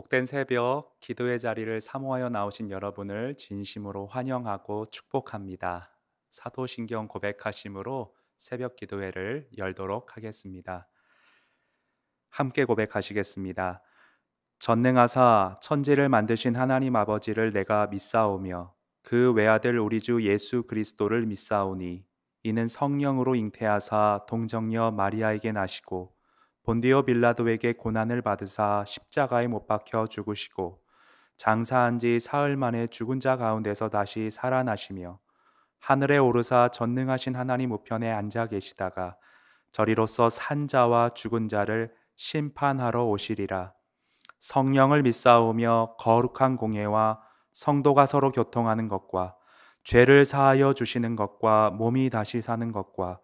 복된 새벽 기도의 자리를 사모하여 나오신 여러분을 진심으로 환영하고 축복합니다. 사도신경 고백하심으로 새벽 기도회를 열도록 하겠습니다. 함께 고백하시겠습니다. 전능하사 천지를 만드신 하나님 아버지를 내가 믿사오며 그 외아들 우리 주 예수 그리스도를 믿사오니 이는 성령으로 잉태하사 동정녀 마리아에게 나시고 본디오 빌라도에게 고난을 받으사 십자가에 못 박혀 죽으시고 장사한 지 사흘 만에 죽은 자 가운데서 다시 살아나시며 하늘에 오르사 전능하신 하나님 우편에 앉아 계시다가 저리로서 산 자와 죽은 자를 심판하러 오시리라. 성령을 믿사오며 거룩한 공예와 성도가 서로 교통하는 것과 죄를 사하여 주시는 것과 몸이 다시 사는 것과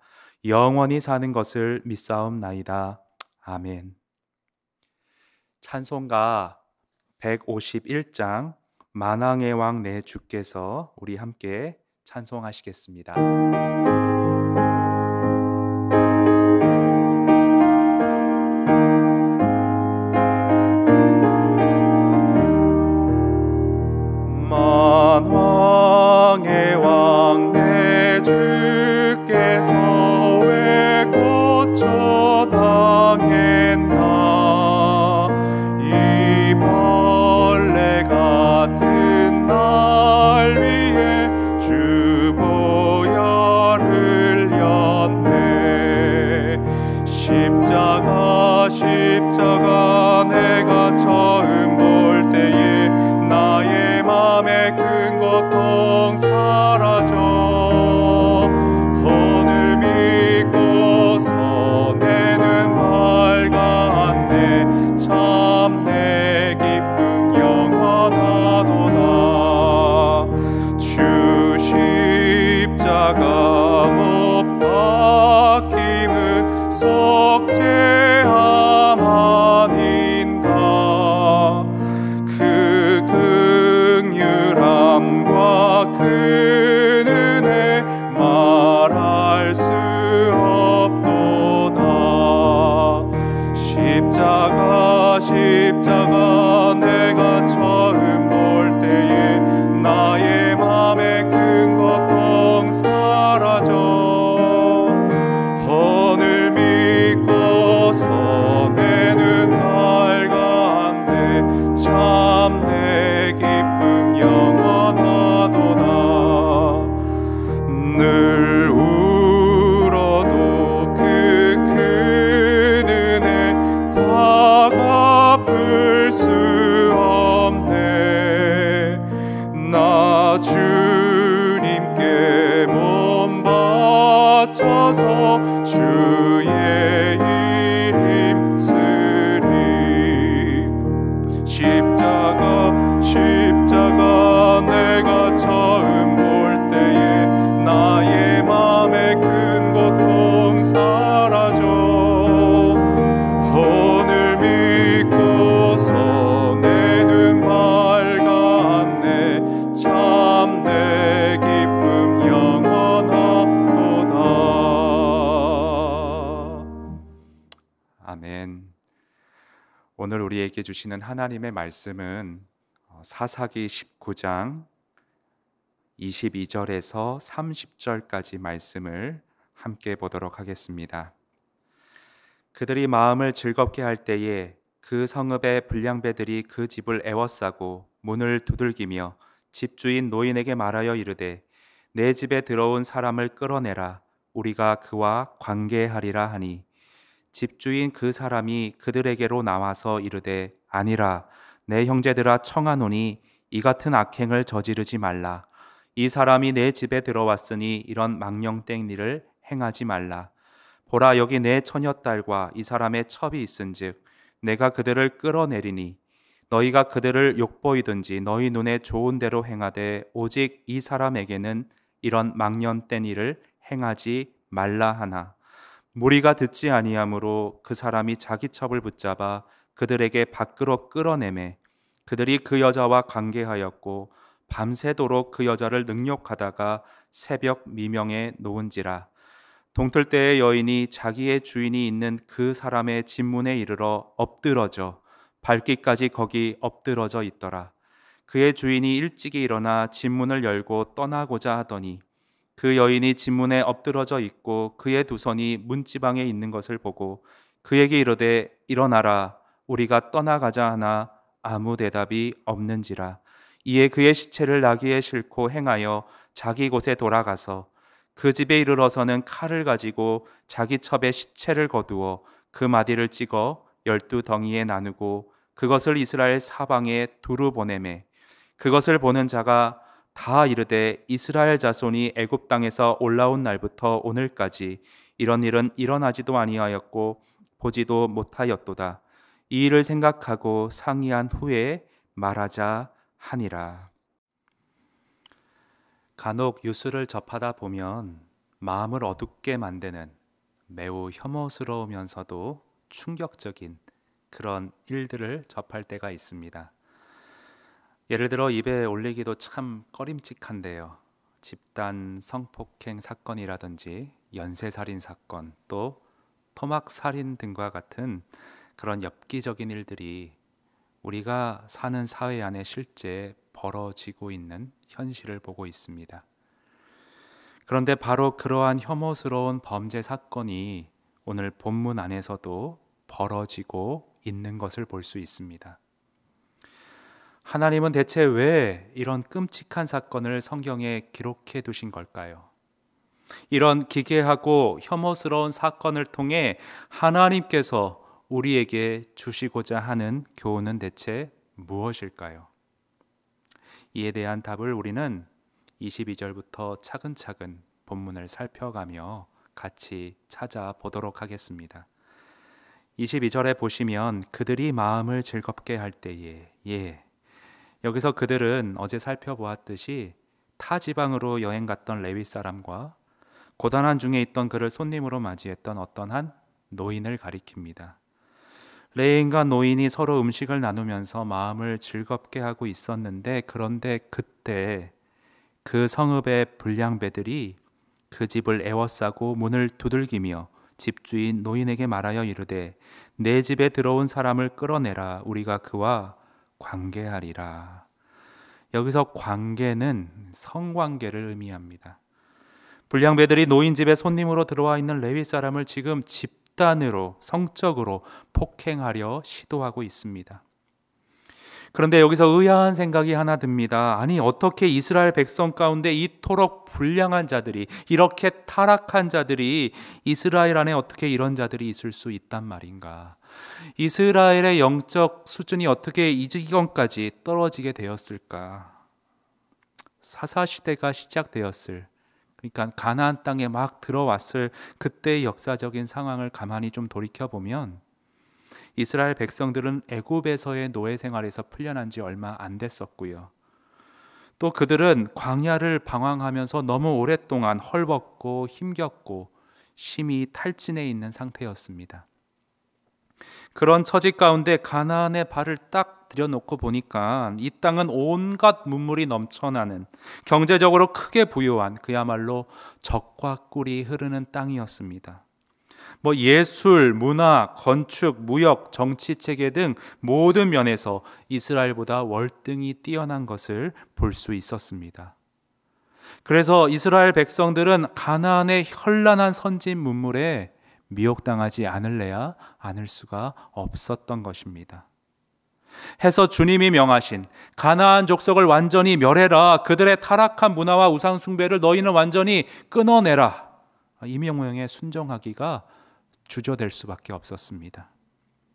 영원히 사는 것을 믿사옵나이다. 아멘. 찬송가 151장 만왕의 왕 내 주께서 우리 함께 찬송하시겠습니다. 만왕의 왕 내 주께서 왜 고쳐 당했나 이 벌레 같은 날 위해 주 보혈을 흘렸네. 십자가 내가 처음 볼 때에 나의 맘에 큰 고통 사라져 오늘 믿고서 내 눈 밝았네. 참 내 기쁨 영원하도다. 주 십자가 못 박힘은 속죄함 아닌가. 그 긍휼함과 그 은혜 말할 수 없도다. 십자가 내가 처음 볼 때에 나의 맘에 큰 고통 사라져 오늘 믿고서 내 눈 밝았네. 참 내 기쁨 영원하도다. 늘 울어도 그 큰 은혜 다 갚을 수 없네. 나 주님께 몸 바쳐서 주의 일 힘쓰리. 십자가 내가 처음 볼 때에 나의 맘에 큰 고통 사라져 오늘 믿고서 내 눈 밝았네. 참 내 기쁨 영원하도다. 아멘. 오늘 우리에게 주시는 하나님의 말씀은 사사기 19장 22절에서 30절까지 말씀을 함께 보도록 하겠습니다. 그들이 마음을 즐겁게 할 때에 그 성읍의 불량배들이 그 집을 애워싸고 문을 두들기며 집주인 노인에게 말하여 이르되 내 집에 들어온 사람을 끌어내라. 우리가 그와 관계하리라 하니 집주인 그 사람이 그들에게로 나와서 이르되 아니라 내 형제들아 청하노니 이 같은 악행을 저지르지 말라. 이 사람이 내 집에 들어왔으니 이런 망령된 일을 행하지 말라. 보라 여기 내 처녀딸과 이 사람의 첩이 있은즉 내가 그들을 끌어내리니 너희가 그들을 욕보이든지 너희 눈에 좋은 대로 행하되 오직 이 사람에게는 이런 망령된 일을 행하지 말라 하나. 무리가 듣지 아니하므로 그 사람이 자기 첩을 붙잡아 그들에게 밖으로 끌어내매 그들이 그 여자와 관계하였고 밤새도록 그 여자를 능욕하다가 새벽 미명에 놓은지라. 동틀 때의 여인이 자기의 주인이 있는 그 사람의 집문에 이르러 엎드러져 발귀까지 거기 엎드러져 있더라. 그의 주인이 일찍이 일어나 집문을 열고 떠나고자 하더니 그 여인이 집문에 엎드러져 있고 그의 두 손이 문지방에 있는 것을 보고 그에게 이르되 일어나라 우리가 떠나가자 하나 아무 대답이 없는지라. 이에 그의 시체를 나귀에 싣고 행하여 자기 곳에 돌아가서 그 집에 이르러서는 칼을 가지고 자기 첩에 시체를 거두어 그 마디를 찍어 12덩이에 나누고 그것을 이스라엘 사방에 두루 보내매 그것을 보는 자가 다 이르되 이스라엘 자손이 애굽 땅에서 올라온 날부터 오늘까지 이런 일은 일어나지도 아니하였고 보지도 못하였도다. 이 일을 생각하고 상의한 후에 말하자 하니라. 간혹 뉴스를 접하다 보면 마음을 어둡게 만드는 매우 혐오스러우면서도 충격적인 그런 일들을 접할 때가 있습니다. 예를 들어 입에 올리기도 참 꺼림칙한데요. 집단 성폭행 사건이라든지 연쇄살인 사건, 또 토막살인 등과 같은 그런 엽기적인 일들이 우리가 사는 사회 안에 실제 벌어지고 있는 현실을 보고 있습니다. 그런데 바로 그러한 혐오스러운 범죄 사건이 오늘 본문 안에서도 벌어지고 있는 것을 볼 수 있습니다. 하나님은 대체 왜 이런 끔찍한 사건을 성경에 기록해 두신 걸까요? 이런 기괴하고 혐오스러운 사건을 통해 하나님께서 우리에게 주시고자 하는 교훈은 대체 무엇일까요? 이에 대한 답을 우리는 22절부터 차근차근 본문을 살펴가며 같이 찾아보도록 하겠습니다. 22절에 보시면 그들이 마음을 즐겁게 할 때에 여기서 그들은 어제 살펴보았듯이 타 지방으로 여행 갔던 레위 사람과 고단한 중에 있던 그를 손님으로 맞이했던 어떤 한 노인을 가리킵니다. 레위인과 노인이 서로 음식을 나누면서 마음을 즐겁게 하고 있었는데 그런데 그때 그 성읍의 불량배들이 그 집을 에워싸고 문을 두들기며 집주인 노인에게 말하여 이르되 내 집에 들어온 사람을 끌어내라 우리가 그와 관계하리라. 여기서 관계는 성관계를 의미합니다. 불량배들이 노인 집에 손님으로 들어와 있는 레위 사람을 지금 집단으로 성적으로 폭행하려 시도하고 있습니다. 그런데 여기서 의아한 생각이 하나 듭니다. 아니 어떻게 이스라엘 백성 가운데 이토록 불량한 자들이, 이렇게 타락한 자들이 이스라엘 안에 어떻게 이런 자들이 있을 수 있단 말인가? 이스라엘의 영적 수준이 어떻게 이 지경까지 떨어지게 되었을까? 사사시대가 시작되었을, 그러니까 가나안 땅에 막 들어왔을 그때의 역사적인 상황을 가만히 좀 돌이켜보면 이스라엘 백성들은 애굽에서의 노예 생활에서 풀려난 지 얼마 안 됐었고요. 또 그들은 광야를 방황하면서 너무 오랫동안 헐벗고 힘겹고 심히 탈진해 있는 상태였습니다. 그런 처지 가운데 가나안에 발을 딱 들여놓고 보니까 이 땅은 온갖 문물이 넘쳐나는, 경제적으로 크게 부유한 그야말로 적과 꿀이 흐르는 땅이었습니다. 예술, 문화, 건축, 무역, 정치체계 등 모든 면에서 이스라엘보다 월등히 뛰어난 것을 볼 수 있었습니다. 그래서 이스라엘 백성들은 가나안의 현란한 선진 문물에 미혹당하지 않을래야 않을 수가 없었던 것입니다. 해서 주님이 명하신 가나안 족속을 완전히 멸해라, 그들의 타락한 문화와 우상 숭배를 너희는 완전히 끊어내라, 이 명령에 순종하기가 주저될 수밖에 없었습니다.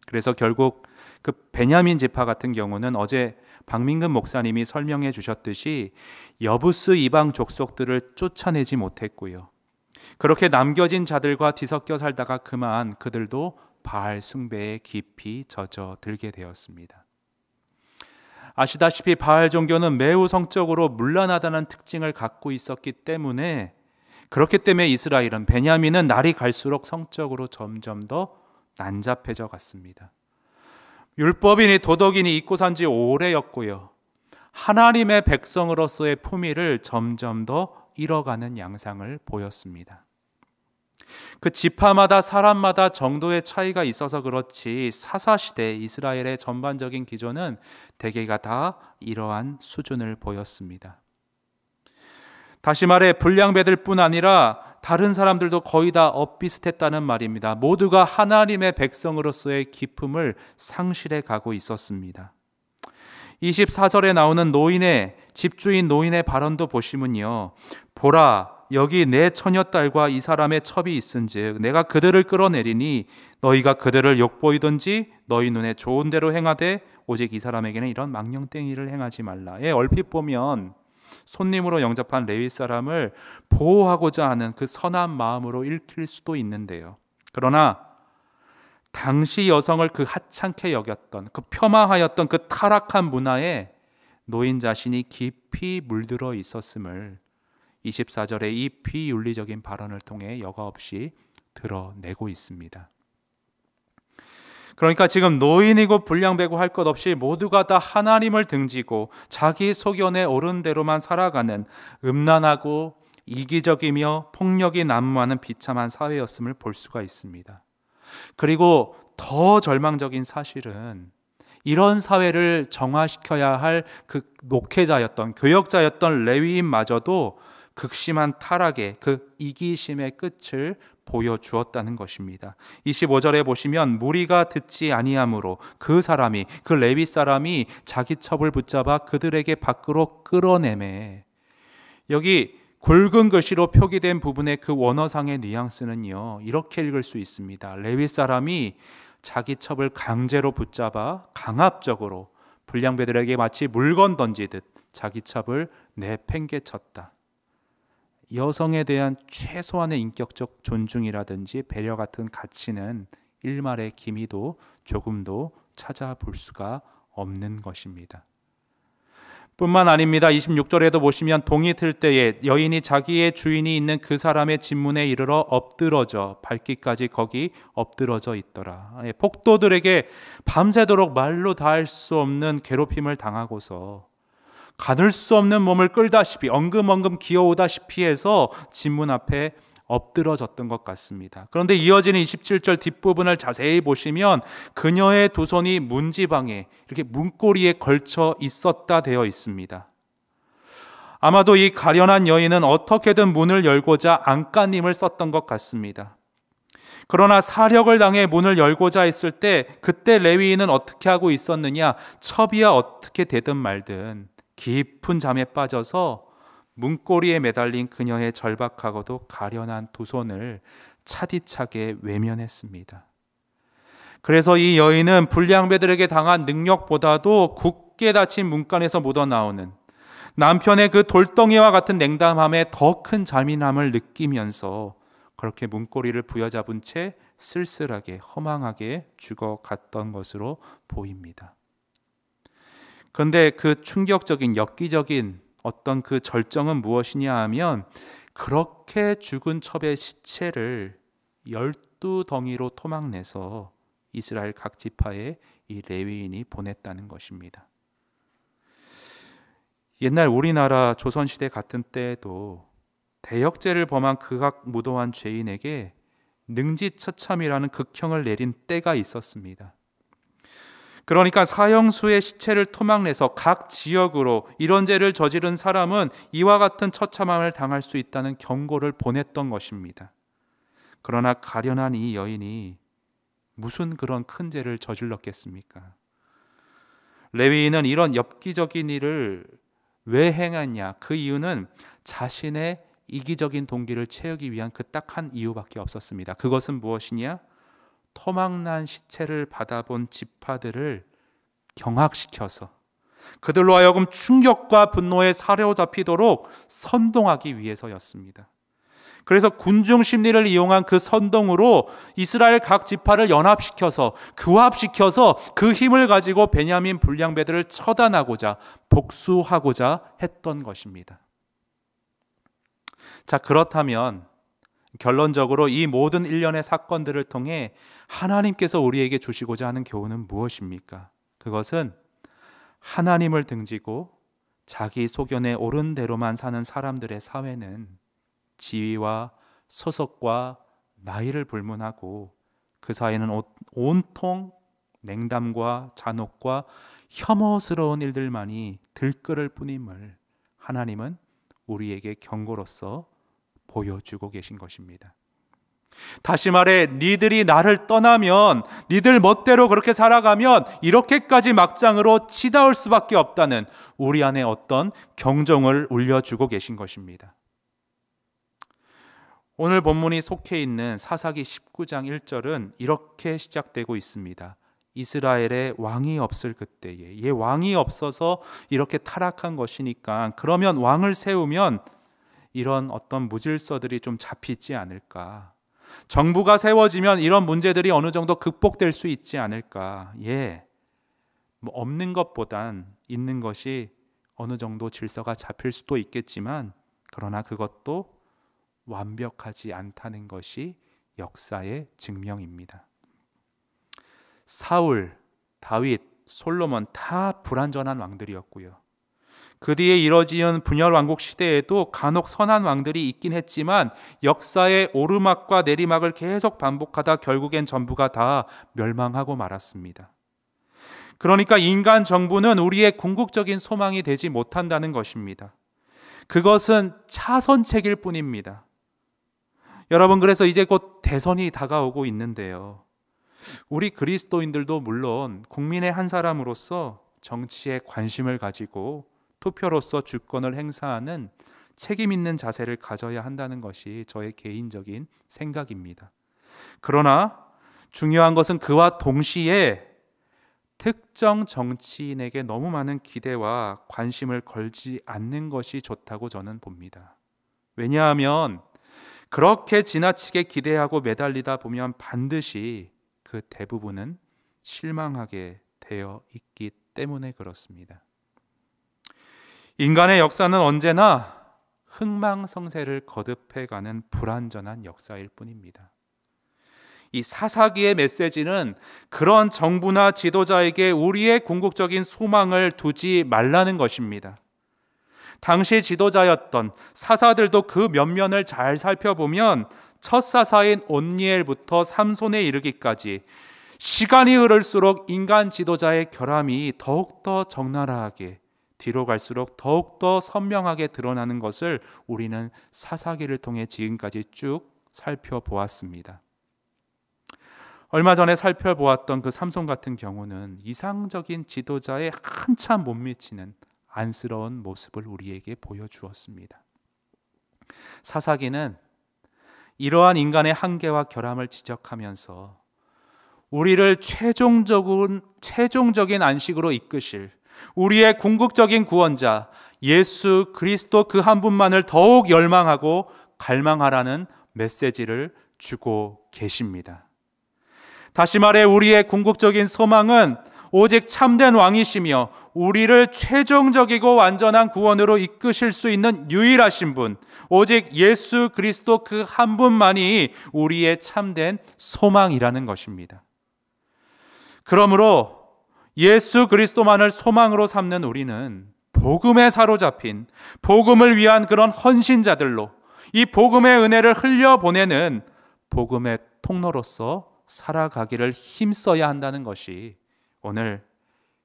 그래서 결국 그 베냐민 지파 같은 경우는 어제 박민근 목사님이 설명해 주셨듯이 여부스 이방 족속들을 쫓아내지 못했고요. 그렇게 남겨진 자들과 뒤섞여 살다가 그만 그들도 바알 숭배에 깊이 젖어들게 되었습니다. 아시다시피 바알 종교는 매우 성적으로 문란하다는 특징을 갖고 있었기 때문에, 그렇기 때문에 이스라엘은, 베냐민은 날이 갈수록 성적으로 점점 더 난잡해져 갔습니다. 율법이니 도덕이니 잊고 산 지 오래였고요. 하나님의 백성으로서의 품위를 점점 더 잃어가는 양상을 보였습니다. 그 지파마다 사람마다 정도의 차이가 있어서 그렇지 사사시대 이스라엘의 전반적인 기조는 대개가 다 이러한 수준을 보였습니다. 다시 말해 불량배들 뿐 아니라 다른 사람들도 거의 다 엇비슷했다는 말입니다. 모두가 하나님의 백성으로서의 기품을 상실해 가고 있었습니다. 24절에 나오는 집주인 노인의 발언도 보시면요, 보라, 여기 내 처녀딸과 이 사람의 첩이 있은즉 내가 그들을 끌어내리니 너희가 그들을 욕보이든지 너희 눈에 좋은 대로 행하되 오직 이 사람에게는 이런 망령땡이를 행하지 말라. 얼핏 보면 손님으로 영접한 레위 사람을 보호하고자 하는 그 선한 마음으로 읽힐 수도 있는데요. 그러나 당시 여성을 그 하찮게 여겼던, 그 폄하하였던 그 타락한 문화에 노인 자신이 깊이 물들어 있었음을 24절의 이 비윤리적인 발언을 통해 여과없이 드러내고 있습니다. 그러니까 지금 노인이고 불량배고 할 것 없이 모두가 다 하나님을 등지고 자기 소견에 오른 대로만 살아가는 음란하고 이기적이며 폭력이 난무하는 비참한 사회였음을 볼 수가 있습니다. 그리고 더 절망적인 사실은 이런 사회를 정화시켜야 할 그 목회자였던, 교역자였던 레위인마저도 극심한 타락의 그 이기심의 끝을 보여주었다는 것입니다. 25절에 보시면 무리가 듣지 아니하므로 그 레위 사람이 자기 첩을 붙잡아 그들에게 밖으로 끌어내매. 여기 굵은 글씨로 표기된 부분의 그 원어상의 뉘앙스는요, 이렇게 읽을 수 있습니다. 레위 사람이 자기 첩을 강제로 붙잡아 강압적으로 불량배들에게 마치 물건 던지듯 자기 첩을 내팽개쳤다. 여성에 대한 최소한의 인격적 존중이라든지 배려 같은 가치는 일말의 기미도 조금도 찾아볼 수가 없는 것입니다. 뿐만 아닙니다. 26절에도 보시면 동이 틀 때에 여인이 자기의 주인이 있는 그 사람의 집문에 이르러 엎드러져 발기까지 거기 엎드러져 있더라. 폭도들에게 밤새도록 말로 다할 수 없는 괴롭힘을 당하고서 가눌 수 없는 몸을 끌다시피 엉금엉금 기어오다시피 해서 집문 앞에 엎드러졌던 것 같습니다. 그런데 이어지는 27절 뒷부분을 자세히 보시면 그녀의 두 손이 문지방에 이렇게 문고리에 걸쳐 있었다 되어 있습니다. 아마도 이 가련한 여인은 어떻게든 문을 열고자 안간힘을 썼던 것 같습니다. 그러나 사력을 당해 문을 열고자 했을 때 그때 레위인은 어떻게 하고 있었느냐? 첩이야 어떻게 되든 말든 깊은 잠에 빠져서 문고리에 매달린 그녀의 절박하고도 가련한 두 손을 차디차게 외면했습니다. 그래서 이 여인은 불량배들에게 당한 능력보다도 굳게 닫힌 문간에서 묻어나오는 남편의 그 돌덩이와 같은 냉담함에 더 큰 잔인함을 느끼면서 그렇게 문고리를 부여잡은 채 쓸쓸하게 허망하게 죽어갔던 것으로 보입니다. 그런데 그 충격적인 엽기적인 어떤 그 절정은 무엇이냐 하면 그렇게 죽은 첩의 시체를 12덩이로 토막내서 이스라엘 각 지파에 이 레위인이 보냈다는 것입니다. 옛날 우리나라 조선시대 같은 때에도 대역죄를 범한 극악 무도한 죄인에게 능지처참이라는 극형을 내린 때가 있었습니다. 그러니까 사형수의 시체를 토막내서 각 지역으로 이런 죄를 저지른 사람은 이와 같은 처참함을 당할 수 있다는 경고를 보냈던 것입니다. 그러나 가련한 이 여인이 무슨 그런 큰 죄를 저질렀겠습니까? 레위인은 이런 엽기적인 일을 왜 행했냐? 그 이유는 자신의 이기적인 동기를 채우기 위한 그 딱 한 이유밖에 없었습니다. 그것은 무엇이냐? 토막난 시체를 받아본 지파들을 경악시켜서 그들로 하여금 충격과 분노에 사로잡히도록 선동하기 위해서였습니다. 그래서 군중 심리를 이용한 그 선동으로 이스라엘 각 지파를 연합시켜서 규합시켜서 그 힘을 가지고 베냐민 불량배들을 처단하고자 복수하고자 했던 것입니다. 자, 그렇다면 결론적으로 이 모든 일련의 사건들을 통해 하나님께서 우리에게 주시고자 하는 교훈은 무엇입니까? 그것은 하나님을 등지고 자기 소견에 옳은 대로만 사는 사람들의 사회는 지위와 소속과 나이를 불문하고 그 사이에는 온통 냉담과 잔혹과 혐오스러운 일들만이 들끓을 뿐임을 하나님은 우리에게 경고로서 보여주고 계신 것입니다. 다시 말해, 니들이 나를 떠나면, 니들 멋대로 그렇게 살아가면 이렇게까지 막장으로 치닫을 수밖에 없다는 우리 안에 어떤 경종을 울려주고 계신 것입니다. 오늘 본문이 속해 있는 사사기 19장 1절은 이렇게 시작되고 있습니다. 이스라엘에 왕이 없을 그때에, 왕이 없어서 이렇게 타락한 것이니까 그러면 왕을 세우면 이런 어떤 무질서들이 좀 잡히지 않을까, 정부가 세워지면 이런 문제들이 어느 정도 극복될 수 있지 않을까. 없는 것보단 있는 것이 어느 정도 질서가 잡힐 수도 있겠지만, 그러나 그것도 완벽하지 않다는 것이 역사의 증명입니다. 사울, 다윗, 솔로몬 다 불완전한 왕들이었고요. 그 뒤에 이뤄진 분열 왕국 시대에도 간혹 선한 왕들이 있긴 했지만 역사의 오르막과 내리막을 계속 반복하다 결국엔 전부가 다 멸망하고 말았습니다. 그러니까 인간 정부는 우리의 궁극적인 소망이 되지 못한다는 것입니다. 그것은 차선책일 뿐입니다. 여러분, 그래서 이제 곧 대선이 다가오고 있는데요. 우리 그리스도인들도 물론 국민의 한 사람으로서 정치에 관심을 가지고 투표로서 주권을 행사하는 책임 있는 자세를 가져야 한다는 것이 저의 개인적인 생각입니다. 그러나 중요한 것은 그와 동시에 특정 정치인에게 너무 많은 기대와 관심을 걸지 않는 것이 좋다고 저는 봅니다. 왜냐하면 그렇게 지나치게 기대하고 매달리다 보면 반드시 그 대부분은 실망하게 되어 있기 때문에 그렇습니다. 인간의 역사는 언제나 흥망성쇠를 거듭해가는 불완전한 역사일 뿐입니다. 이 사사기의 메시지는 그런 정부나 지도자에게 우리의 궁극적인 소망을 두지 말라는 것입니다. 당시 지도자였던 사사들도 그 면면을 잘 살펴보면 첫 사사인 온니엘부터 삼손에 이르기까지 시간이 흐를수록 인간 지도자의 결함이 더욱더 적나라하게, 뒤로 갈수록 더욱더 선명하게 드러나는 것을 우리는 사사기를 통해 지금까지 쭉 살펴보았습니다. 얼마 전에 살펴보았던 그 삼손 같은 경우는 이상적인 지도자에 한참 못 미치는 안쓰러운 모습을 우리에게 보여주었습니다. 사사기는 이러한 인간의 한계와 결함을 지적하면서 우리를 최종적인 안식으로 이끄실 우리의 궁극적인 구원자 예수 그리스도 그 한 분만을 더욱 열망하고 갈망하라는 메시지를 주고 계십니다. 다시 말해 우리의 궁극적인 소망은 오직 참된 왕이시며 우리를 최종적이고 완전한 구원으로 이끄실 수 있는 유일하신 분, 오직 예수 그리스도 그 한 분만이 우리의 참된 소망이라는 것입니다. 그러므로 예수 그리스도만을 소망으로 삼는 우리는 복음에 사로잡힌, 복음을 위한 그런 헌신자들로 이 복음의 은혜를 흘려보내는 복음의 통로로서 살아가기를 힘써야 한다는 것이 오늘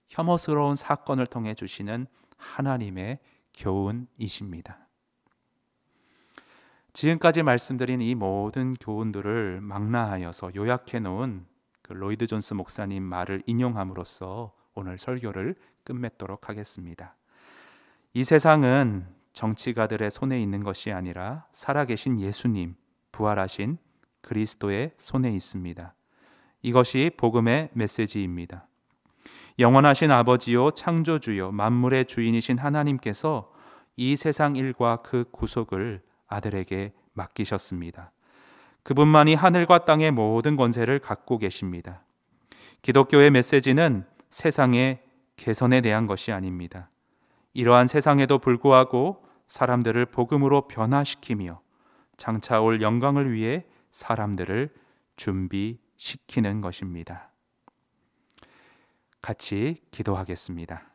혐오스러운 사건을 통해 주시는 하나님의 교훈이십니다. 지금까지 말씀드린 이 모든 교훈들을 망라하여서 요약해 놓은 그 로이드 존스 목사님 말을 인용함으로써 오늘 설교를 끝맺도록 하겠습니다. 이 세상은 정치가들의 손에 있는 것이 아니라 살아계신 예수님, 부활하신 그리스도의 손에 있습니다. 이것이 복음의 메시지입니다. 영원하신 아버지요 창조주요 만물의 주인이신 하나님께서 이 세상 일과 그 구속을 아들에게 맡기셨습니다. 그분만이 하늘과 땅의 모든 권세를 갖고 계십니다. 기독교의 메시지는 세상의 개선에 대한 것이 아닙니다. 이러한 세상에도 불구하고 사람들을 복음으로 변화시키며 장차 올 영광을 위해 사람들을 준비시키는 것입니다. 같이 기도하겠습니다.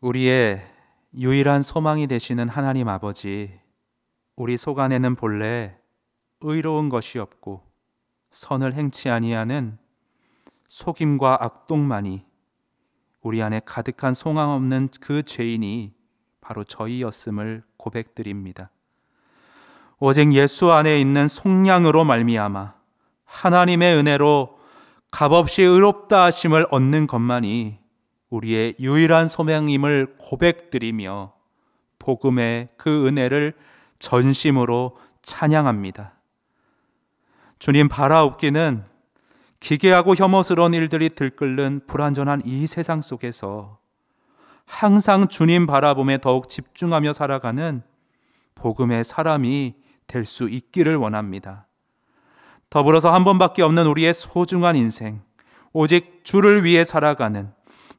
우리의 유일한 소망이 되시는 하나님 아버지, 우리 속 안에는 본래 의로운 것이 없고 선을 행치 아니하는 속임과 악독만이 우리 안에 가득한 소망 없는 그 죄인이 바로 저희였음을 고백드립니다. 오직 예수 안에 있는 속량으로 말미암아 하나님의 은혜로 값없이 의롭다 하심을 얻는 것만이 우리의 유일한 소명임을 고백드리며 복음의 그 은혜를 전심으로 찬양합니다. 주님, 바라옵기는 기괴하고 혐오스러운 일들이 들끓는 불완전한 이 세상 속에서 항상 주님 바라봄에 더욱 집중하며 살아가는 복음의 사람이 될 수 있기를 원합니다. 더불어서 한 번밖에 없는 우리의 소중한 인생, 오직 주를 위해 살아가는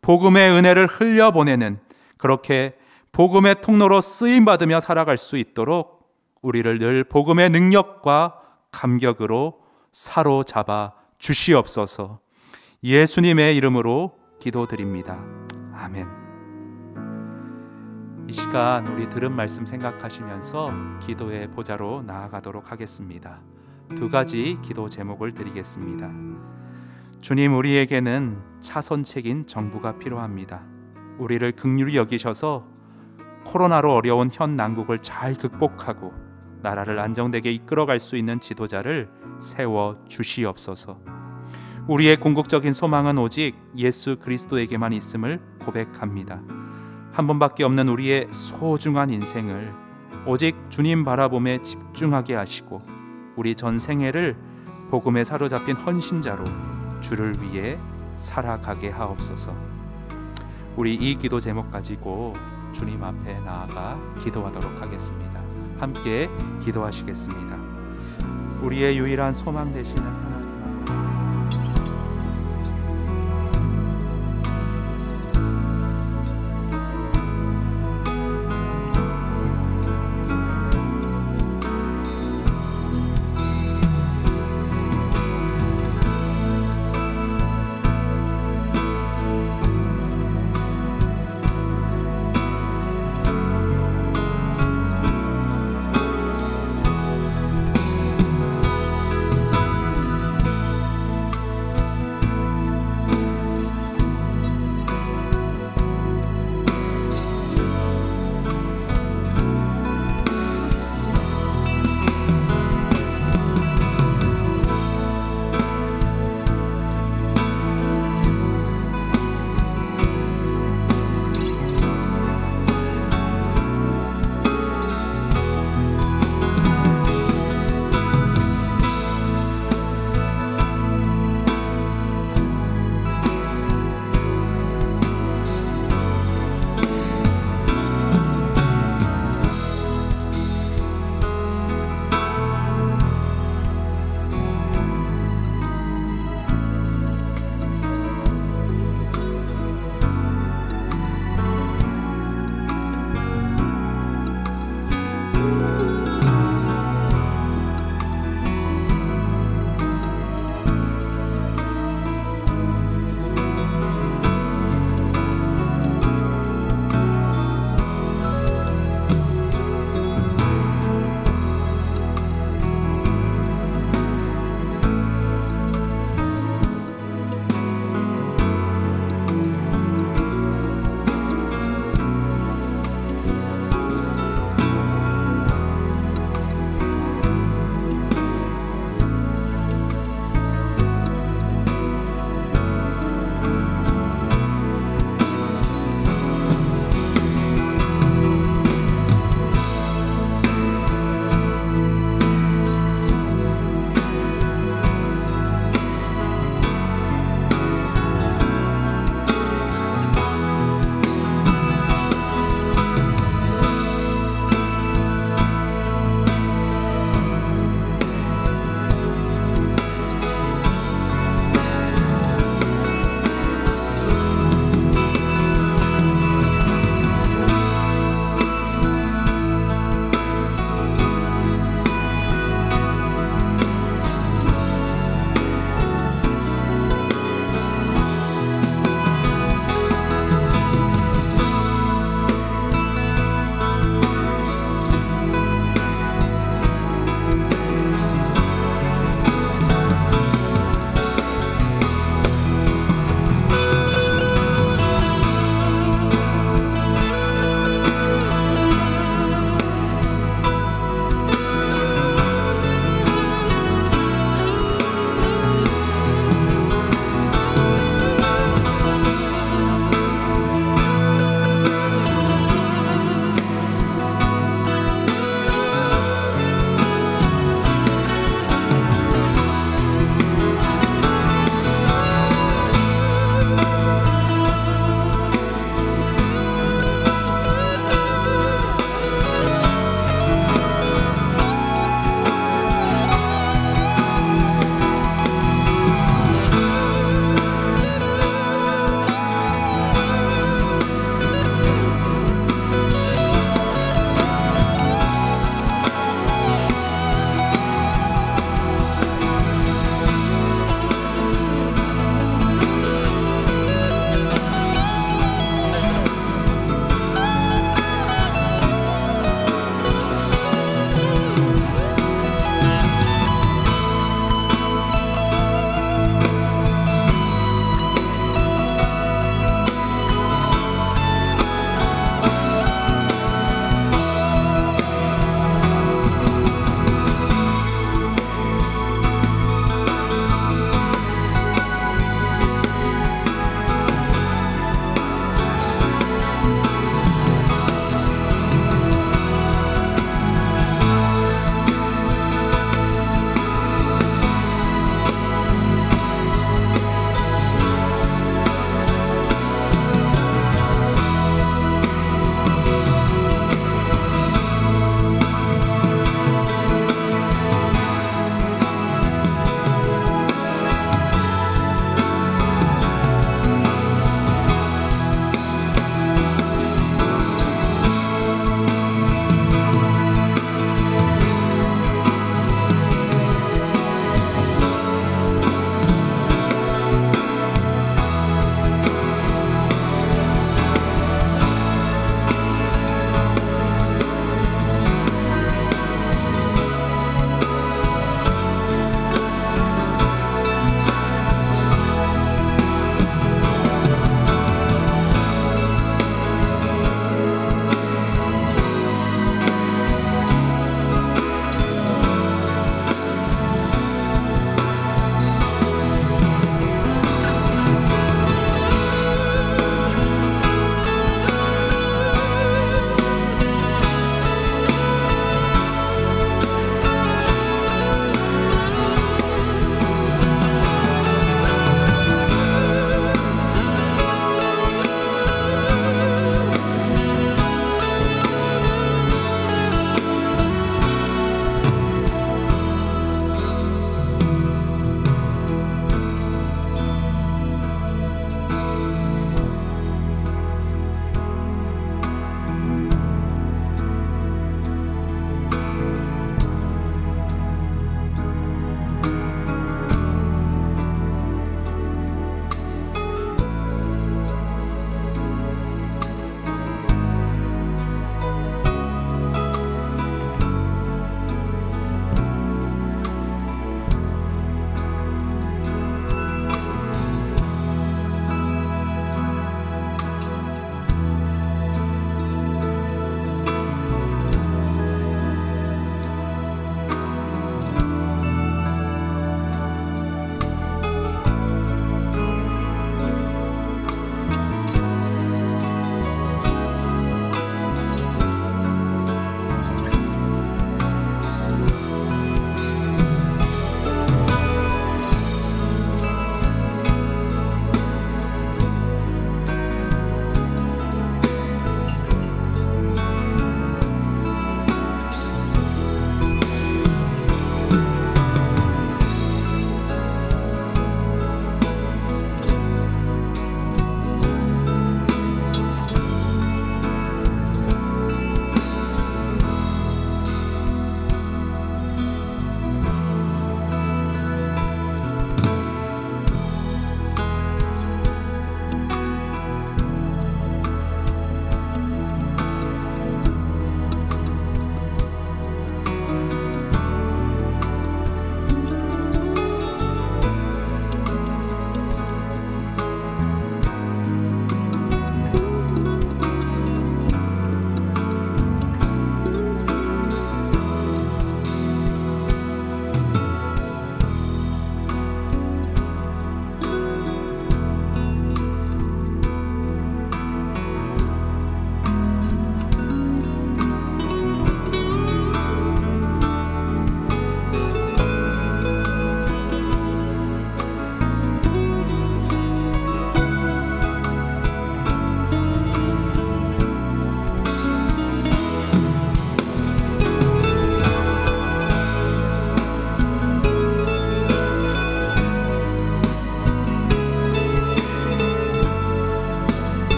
복음의 은혜를 흘려보내는, 그렇게 복음의 통로로 쓰임받으며 살아갈 수 있도록 우리를 늘 복음의 능력과 감격으로 사로잡아 주시옵소서. 예수님의 이름으로 기도드립니다. 아멘. 이 시간 우리 들은 말씀 생각하시면서 기도의 보좌로 나아가도록 하겠습니다. 두 가지 기도 제목을 드리겠습니다. 주님, 우리에게는 차선책인 정부가 필요합니다. 우리를 긍휼히 여기셔서 코로나로 어려운 현 난국을 잘 극복하고 나라를 안정되게 이끌어갈 수 있는 지도자를 세워 주시옵소서. 우리의 궁극적인 소망은 오직 예수 그리스도에게만 있음을 고백합니다. 한 번밖에 없는 우리의 소중한 인생을 오직 주님 바라봄에 집중하게 하시고 우리 전 생애를 복음에 사로잡힌 헌신자로 주를 위해 살아가게 하옵소서. 우리 이 기도 제목 가지고 주님 앞에 나아가 기도하도록 하겠습니다. 함께 기도하시겠습니다. 우리의 유일한 소망 되시는 하나님,